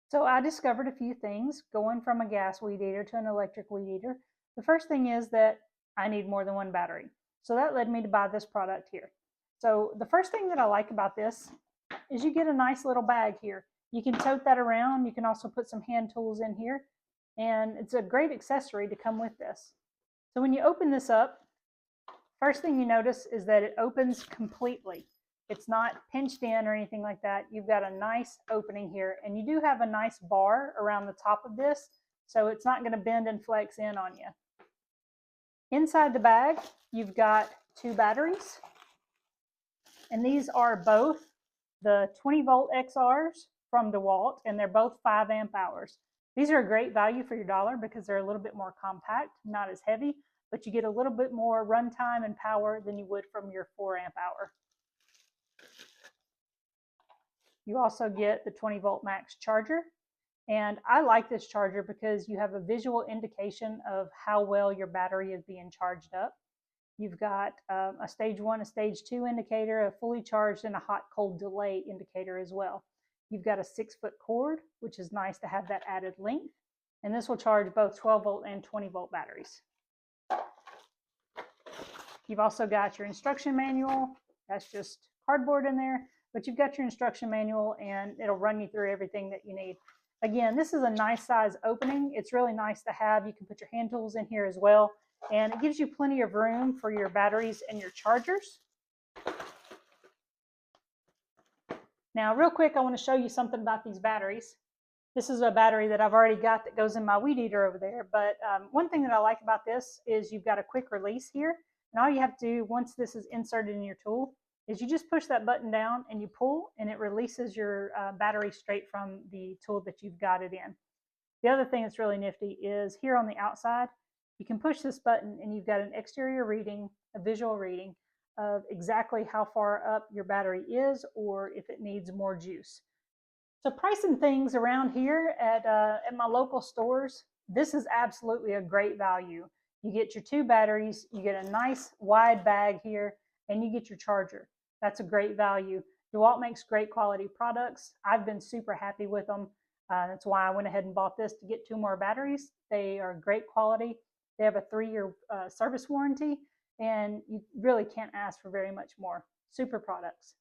So I discovered a few things going from a gas weed eater to an electric weed eater. The first thing is that I need more than one battery. So that led me to buy this product here. So the first thing that I like about this is you get a nice little bag here. You can tote that around. You can also put some hand tools in here. And it's a great accessory to come with this. So when you open this up, first thing you notice is that it opens completely. It's not pinched in or anything like that. You've got a nice opening here, and you do have a nice bar around the top of this, so it's not going to bend and flex in on you. Inside the bag, you've got two batteries, and these are both the 20-volt XRs from DEWALT, and they're both 5 amp hours. These are a great value for your dollar because they're a little bit more compact, not as heavy, but you get a little bit more runtime and power than you would from your 4 amp hour. You also get the 20-volt max charger. And I like this charger because you have a visual indication of how well your battery is being charged up. You've got a stage 1, a stage 2 indicator, a fully charged, and a hot-cold delay indicator as well. You've got a 6-foot cord, which is nice to have that added length. And this will charge both 12-volt and 20-volt batteries. You've also got your instruction manual. That's just cardboard in there. But you've got your instruction manual, and it'll run you through everything that you need. Again, this is a nice size opening. It's really nice to have. You can put your hand tools in here as well, and it gives you plenty of room for your batteries and your chargers. Now, real quick, I want to show you something about these batteries. This is a battery that I've already got that goes in my weed eater over there, but one thing that I like about this is you've got a quick release here, and all you have to do once this is inserted in your tool is you just push that button down and you pull, and it releases your battery straight from the tool that you've got it in. The other thing that's really nifty is here on the outside, you can push this button and you've got an exterior reading, a visual reading of exactly how far up your battery is or if it needs more juice. So pricing things around here at my local stores, this is absolutely a great value. You get your 2 batteries, you get a nice wide bag here, and you get your charger. That's a great value. DEWALT makes great quality products. I've been super happy with them. That's why I went ahead and bought this to get 2 more batteries. They are great quality. They have a 3-year service warranty, and you really can't ask for very much more. Super products.